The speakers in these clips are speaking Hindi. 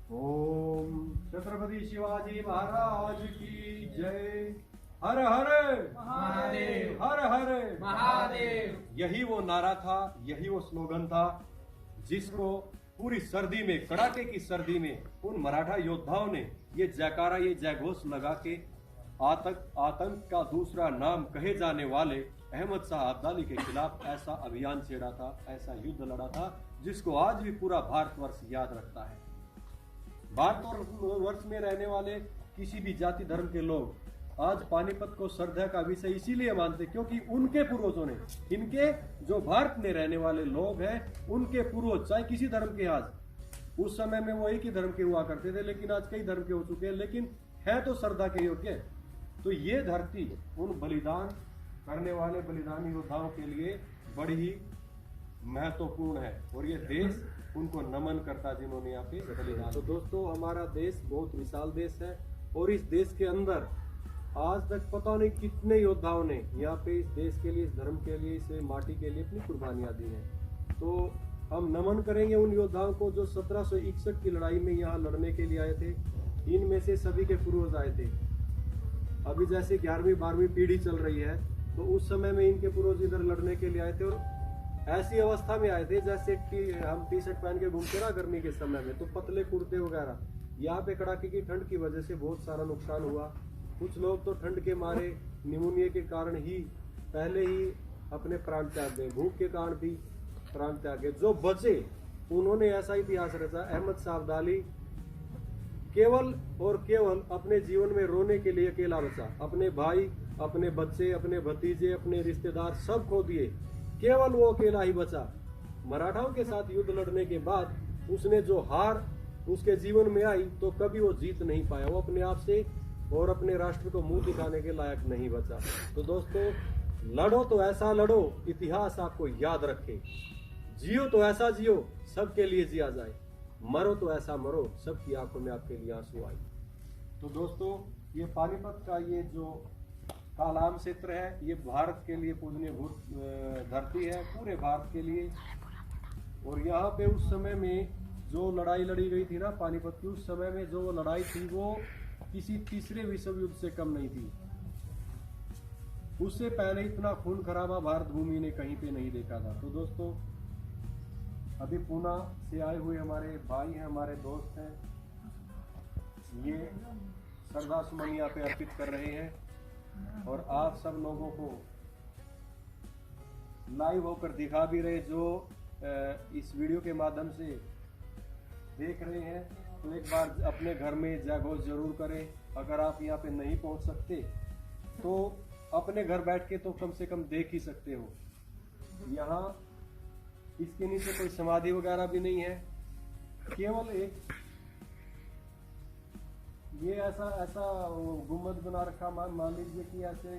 ओम छत्रपति शिवाजी महाराज की जय। हर हर महादेव, हर हर महादेव। यही वो नारा था, यही वो स्लोगन था जिसको पूरी सर्दी में, कड़ाके की सर्दी में उन मराठा योद्धाओं ने ये जयकारा, ये जयघोष लगा के आतंक का दूसरा नाम कहे जाने वाले अहमद शाह अब्दाली के खिलाफ ऐसा अभियान छेड़ा था, ऐसा युद्ध लड़ा था जिसको आज भी पूरा भारतवर्ष याद रखता है। भारतवर्ष में रहने वाले किसी भी जाति धर्म के लोग आज पानीपत को श्रद्धा का विषय इसीलिए मानते क्योंकि उनके पूर्वजों ने, इनके जो भारत में रहने वाले लोग हैं उनके पूर्वज चाहे किसी धर्म के, आज उस समय में वो एक ही धर्म के हुआ करते थे लेकिन आज कई धर्म के हो चुके हैं, लेकिन है तो श्रद्धा के योग्य। तो ये धरती उन बलिदान करने वाले बलिदानी योद्धाओं के लिए बड़ी ही महत्वपूर्ण है और ये देश उनको नमन करता जिन्होंने यहाँ पे बलिदान। तो दोस्तों, हमारा देश बहुत विशाल देश है और इस देश के अंदर आज तक पता नहीं कितने योद्धाओं ने यहाँ पे इस देश के लिए, इस धर्म के लिए, इस माटी के लिए अपनी कुर्बानियां दी हैं। तो हम नमन करेंगे उन योद्धाओं को जो 1761 की लड़ाई में यहाँ लड़ने के लिए आए थे। इनमें से सभी के पूर्वज आए थे। अभी जैसे 11वीं 12वीं पीढ़ी चल रही है तो उस समय में इनके पूर्वज इधर लड़ने के लिए आए थे और ऐसी अवस्था में आए थे जैसे हम टी शर्ट पहन के घूमते ना गर्मी के समय में, तो पतले कुर्ते वगैरह। यहाँ पे कड़ाके की ठंड की वजह से बहुत सारा नुकसान हुआ। कुछ लोग तो ठंड के मारे, निमोनिया के कारण ही पहले ही अपने प्राण त्याग गए, भूख के कारण भी प्राण त्याग गए। जो बचे उन्होंने ऐसा इतिहास रचा, अहमद शाह अब्दाली केवल और केवल अपने जीवन में रोने के लिए अकेला बचा। अपने भाई, अपने बच्चे, अपने भतीजे, अपने रिश्तेदार सब खो दिए, केवल वो अकेला ही बचा। मराठाओं के साथ युद्ध लड़ने के बाद उसने जो हार उसके जीवन में आई तो कभी वो जीत नहीं पाया। वो अपने आप से और अपने राष्ट्र को मुंह दिखाने के लायक नहीं बचा। तो दोस्तों, लड़ो तो ऐसा लड़ो, इतिहास आपको याद रखे। जियो तो ऐसा जियो, सबके लिए जिया जाए। मरो तो ऐसा मरो, सबकी आंखों में आपके लिए आंसू आए। तो दोस्तों, ये पानीपत का ये जो कालाम क्षेत्र है, ये भारत के लिए पूजनीय धरती है, पूरे भारत के लिए। और यहाँ पे उस समय में जो लड़ाई लड़ी गई थी ना पानीपत की, उस समय में जो लड़ाई थी वो किसी तीसरे विश्व युद्ध से कम नहीं थी। उससे पहले इतना खून खराबा भारत भूमि ने कहीं पे नहीं देखा था। तो दोस्तों, अभी पूना से आए हुए हमारे भाई हैं, हमारे दोस्त हैं, ये श्रद्धा सुमन यहाँ पे अर्पित कर रहे हैं और आप सब लोगों को लाइव होकर दिखा भी रहे। जो इस वीडियो के माध्यम से देख रहे हैं तो एक बार अपने घर में जयघोष जरूर करें। अगर आप यहाँ पे नहीं पहुँच सकते तो अपने घर बैठ के तो कम से कम देख ही सकते हो। यहाँ इसके नीचे कोई समाधि वगैरह भी नहीं है, केवल एक ये ऐसा गुम्बद बना रखा, मान लीजिए कि ऐसे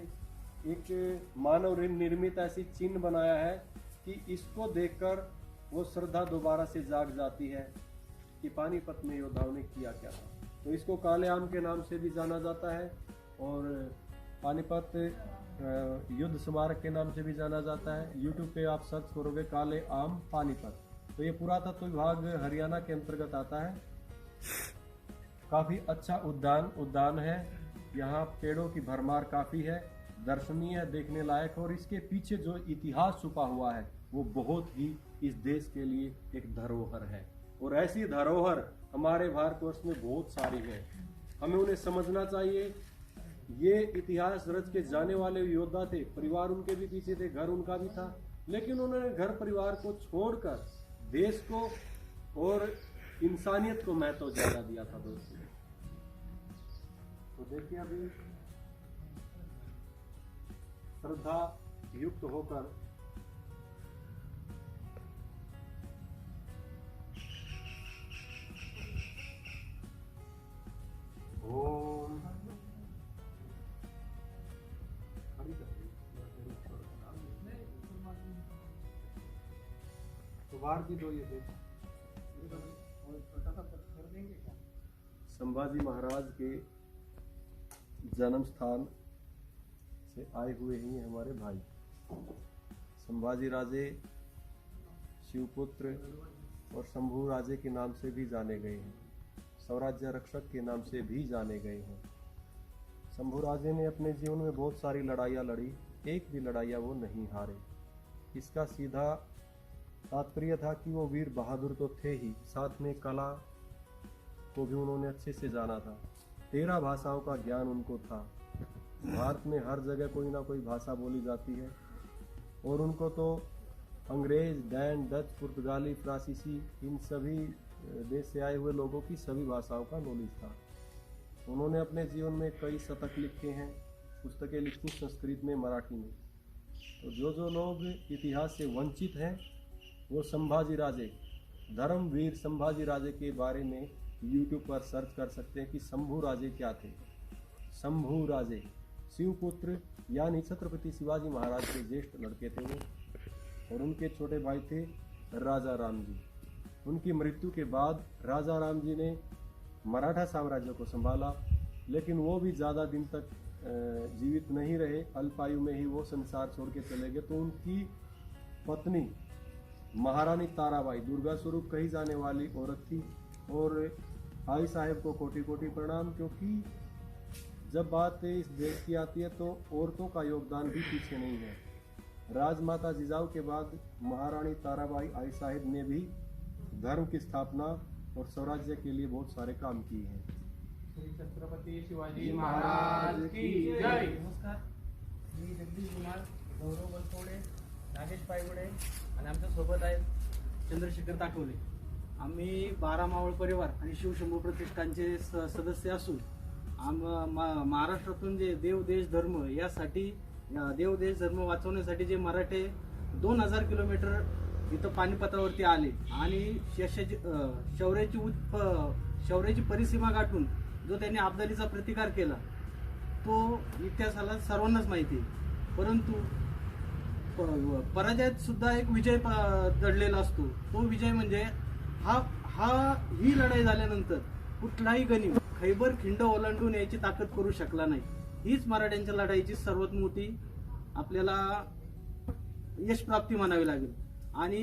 एक मानव निर्मित ऐसी चिन्ह बनाया है कि इसको देखकर वो श्रद्धा दोबारा से जाग जाती है कि पानीपत में योद्धाओं ने किया क्या था। तो इसको काले आम के नाम से भी जाना जाता है और पानीपत युद्ध स्मारक के नाम से भी जाना जाता है। यूट्यूब पे आप सर्च करोगे काले आम पानीपत, तो ये पुरातत्व विभाग हरियाणा के अंतर्गत आता है। काफी अच्छा उद्यान है, यहाँ पेड़ों की भरमार काफी है, दर्शनीय, देखने लायक। और इसके पीछे जो इतिहास छुपा हुआ है वो बहुत ही इस देश के लिए एक धरोहर है और ऐसी धरोहर हमारे भारतवर्ष में बहुत सारी है, हमें उन्हें समझना चाहिए। ये इतिहास रच के जाने वाले योद्धा थे, परिवार उनके भी पीछे थे, घर उनका भी था, लेकिन उन्होंने घर परिवार को छोड़कर देश को और इंसानियत को महत्व ज्यादा दिया था दोस्तों। तो देखिए, अभी श्रद्धा युक्त होकर ओम तो बाहर की दो ये संभाजी महाराज के जन्म स्थान से आए हुए ही हमारे भाई संभाजी राजे, शिवपुत्र और शंभू राजे के नाम से भी जाने गए हैं। स्वराज्य रक्षक के नाम से भी जाने गए हैं। शंभुराजे ने अपने जीवन में बहुत सारी लड़ाइयाँ लड़ी, एक भी लड़ाइयाँ वो नहीं हारे। इसका सीधा तात्पर्य था कि वो वीर बहादुर तो थे ही, साथ में कला को भी उन्होंने अच्छे से जाना था। 13 भाषाओं का ज्ञान उनको था। भारत में हर जगह कोई ना कोई भाषा बोली जाती है और उनको तो अंग्रेज, डैन, डच, पुर्तगाली, फ्रांसीसी, इन सभी देश से आए हुए लोगों की सभी भाषाओं का नॉलेज था। उन्होंने अपने जीवन में कई शतक लिखे हैं, पुस्तकें लिखी संस्कृत में, मराठी में। तो जो लोग इतिहास से वंचित हैं वो संभाजी राजे, धर्मवीर संभाजी राजे के बारे में यूट्यूब पर सर्च कर सकते हैं कि शंभू राजे क्या थे। शंभू राजे शिवपुत्र यानी छत्रपति शिवाजी महाराज के ज्येष्ठ लड़के थे वो, और उनके छोटे भाई थे राजा राम जी। उनकी मृत्यु के बाद राजा राम जी ने मराठा साम्राज्य को संभाला, लेकिन वो भी ज़्यादा दिन तक जीवित नहीं रहे, अल्पायु में ही वो संसार छोड़ के चले गए। तो उनकी पत्नी महारानी ताराबाई, दुर्गा स्वरूप कही जाने वाली औरत थी। और आई साहेब को कोटि कोटि प्रणाम, क्योंकि जब बात इस देश की आती है तो औरतों का योगदान भी पीछे नहीं है। राजमाता जिजाऊ के बाद महारानी ताराबाई आई साहेब ने भी धर्म की स्थापना और स्वराज्य के लिए बहुत सारे काम किए हैं। श्री छत्रपती शिवाजी महाराज की जय। नमस्कार, मी जगदीश कुमार, गौरव बनसोडे, नागेश पायगुडे आणि आमच्या सोबत आहेत चंद्रशेखर ताटोले. आम्ही 12 मावळ परिवार आणि शिवशंभू प्रतिष्ठानचे सदस्य असून महाराष्ट्रातून जे देव देश धर्म यासाठी, देव देश धर्म वाचवण्यासाठी जे मराठे 2000 किलोमीटर इथं पानिपतावरती आले आणि शौर्याची परिसीमा गाठून जो त्यांनी अब्दालीचा प्रतिकार केला तो इतिहासाला सर्वांनाच माहिती आहे. परंतु पराजयात सुद्धा एक विजय दडलेला असतो. तो विजय म्हणजे ही लढाई झाल्यानंतर कुठलाही गनिम खैबर खिंड ओलांडून याची ताकद करू शकला नाही. हीच मराठ्यांच्या लढाईची सर्वात मोठी आपल्याला यश प्राप्ती म्हणावी लागेल. आणि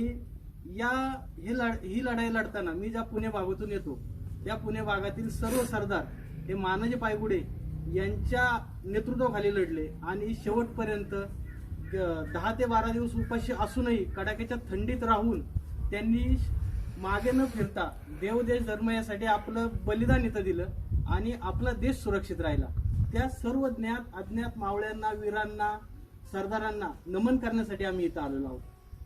ही लढाई लढताना मी ज्या पुणे भागातून येतो त्या पुणे भागातील सर्व सरदार हे मानाजी पायगुडे यांच्या नेतृत्वाखाली लढले आणि शेवटपर्यंत 10 ते 12 दिवस उपाशी असूनही कडाक्याच्या थंडीत राहून त्यांनी मागे न फिरता देव देश धर्म यासाठी आपलं बलिदान इथं दिलं आणि आपला देश सुरक्षित राहिला. त्या सर्व ज्ञात अज्ञात मावळ्यांना, वीरांना, सरदारांना नमन करण्यासाठी आम्ही इथं आलेलो आहोत.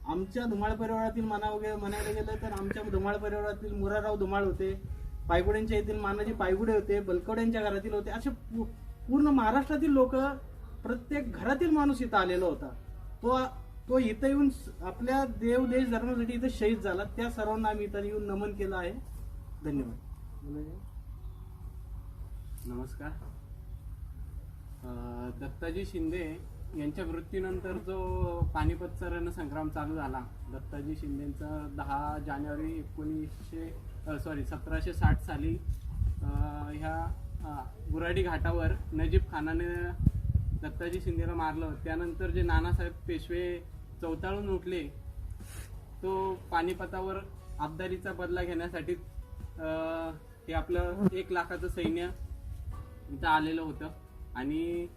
आमच्या धुमाळ परिवारातील म्हणायला गेलं तर आमच्या धुमाळ परिवारातील मुराराव धुमाळ होते, पायगुड्यांच्या येथील मानाजी पायगुडे होते, बलकवड्यांच्या घरातील होते. असे पूर्ण महाराष्ट्रातील लोक, प्रत्येक घरातील माणूस इथं आलेला होता. तो इथं येऊन आपल्या देव देश धर्मासाठी इथं शहीद झाला. त्या सर्वांना आम्ही इथं येऊन नमन केलं आहे. धन्यवाद. नमस्कार. दत्ताजी शिंदे यांच्या मृत्यूनंतर जो पानिपतचा रणसंग्राम चालू झाला, दत्ताजी शिंदेचा 10 जानेवारी 1760 साली ह्या गुराडी घाटावर नजीब खानाने दत्ताजी शिंदेला मारलं. त्यानंतर जे नानासाहेब पेशवे चौताळून उठले, तो पानिपतावर अब्दालीचा बदला घेण्यासाठी हे आपलं 1 लाखाचं सैन्य इथं आलेलं होतं. आणि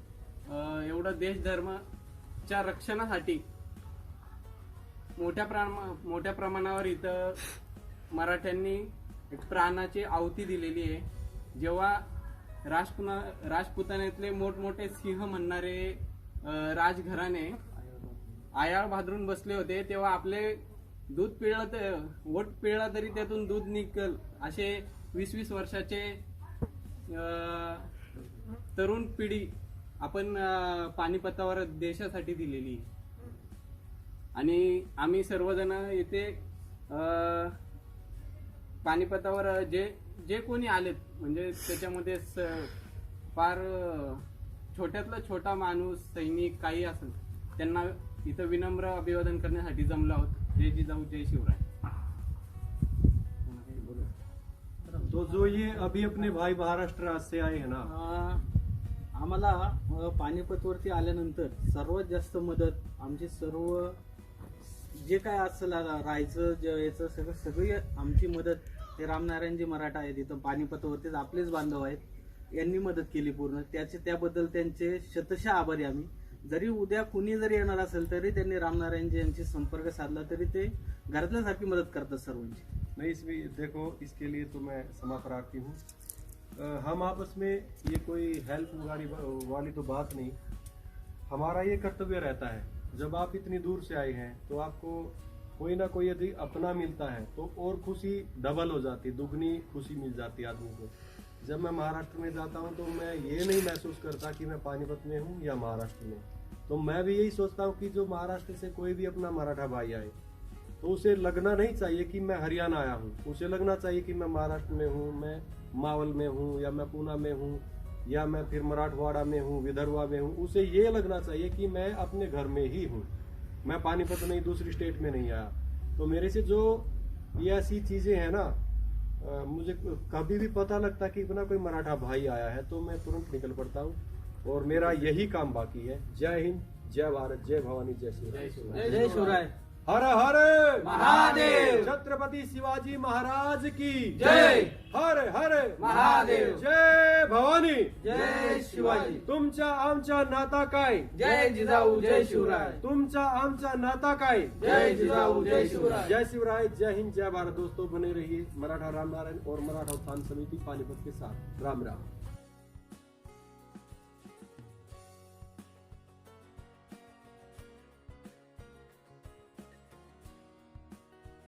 एवढं देश धर्माच्या रक्षणासाठी मोठ्या प्रमाणावर इथं मराठ्यांनी प्राणाची आहुती दिलेली आहे. जेव्हा राजपुतानेतले मोठमोठे सिंह म्हणणारे राजघराणे आयाळ भादरून बसले होते, तेव्हा आपले दूध पिळलं, ओट पिळला तरी त्यातून दूध निघल असे 20-20 वर्षाचे तरुण पिढी आपण पानिपतावर देशासाठी दिलेली. आणि आम्ही सर्वजण येथे पानिपतावर जे कोणी आलेत, म्हणजे त्याच्यामध्ये फार छोट्यातला छोटा माणूस, सैनिक काही असेल, त्यांना इथं विनम्र अभिवादन करण्यासाठी जमलो आहोत. जय जिजाऊ, जय शिवराय. तो जो ये अभी अपने भाई महाराष्ट्र से आए हैं ना, आम्हाला पानिपतवरती आल्यानंतर सर्वात जास्त मदत आमची सर्व जे काय असेल राहायचं याचं सगळी आमची मदत ते रामनारायणजी मराठा आहेत, इथं पानिपतवरतीच आपलेच बांधव आहेत, यांनी मदत केली पूर्ण. त्याबद्दल त्यांचे शतशः आभारी आम्ही. जरी उद्या कुणी जरी येणार असेल तरी त्यांनी रामनारायणजी यांची संपर्क साधला तरी ते घरातल्यासारखी मदत करतात सर्वांची. नहीं, इसमें देखो, इसके लिए तो मैं क्षमा प्रार्थी हूँ। हम आपस में ये कोई हेल्प वाली तो बात नहीं, हमारा ये कर्तव्य रहता है। जब आप इतनी दूर से आए हैं तो आपको कोई ना कोई यदि अपना मिलता है तो और खुशी डबल हो जाती, दुगनी खुशी मिल जाती है आदमी को। जब मैं महाराष्ट्र में जाता हूँ तो मैं ये नहीं महसूस करता कि मैं पानीपत में हूँ या महाराष्ट्र में। तो मैं भी यही सोचता हूँ कि जो महाराष्ट्र से कोई भी अपना मराठा भाई आए तो उसे लगना नहीं चाहिए कि मैं हरियाणा आया हूँ, उसे लगना चाहिए कि मैं महाराष्ट्र में हूँ, मैं मावल में हूँ या मैं पूना में हूँ या मैं फिर मराठवाड़ा में हूँ, विदर्भा में हूँ। उसे ये लगना चाहिए कि मैं अपने घर में ही हूँ, मैं पानीपत नहीं दूसरी स्टेट में नहीं आया। तो मेरे से जो ये ऐसी चीजें हैं ना, मुझे कभी भी पता लगता कि इतना कोई मराठा भाई आया है तो मैं तुरंत निकल पड़ता हूँ और मेरा यही काम बाकी है। जय हिंद, जय भारत, जय भवानी, जय शिवराय। जय शिवराय। हर हर महादेव। छत्रपति शिवाजी महाराज की जय। हर हर महादेव। जय भवानी, जय शिवाजी। तुमच्या आमचा नाता काय, जय जिजाऊ जय शिवराय। तुमचा आमचा नाता काय, जय जिजाऊ जय शिवराय। जय शिवराय, जय हिंद, जय भारत। दोस्तों बने रहिए मराठा रामनारायण और मराठा उत्थान समिति पानीपत के साथ। राम राम।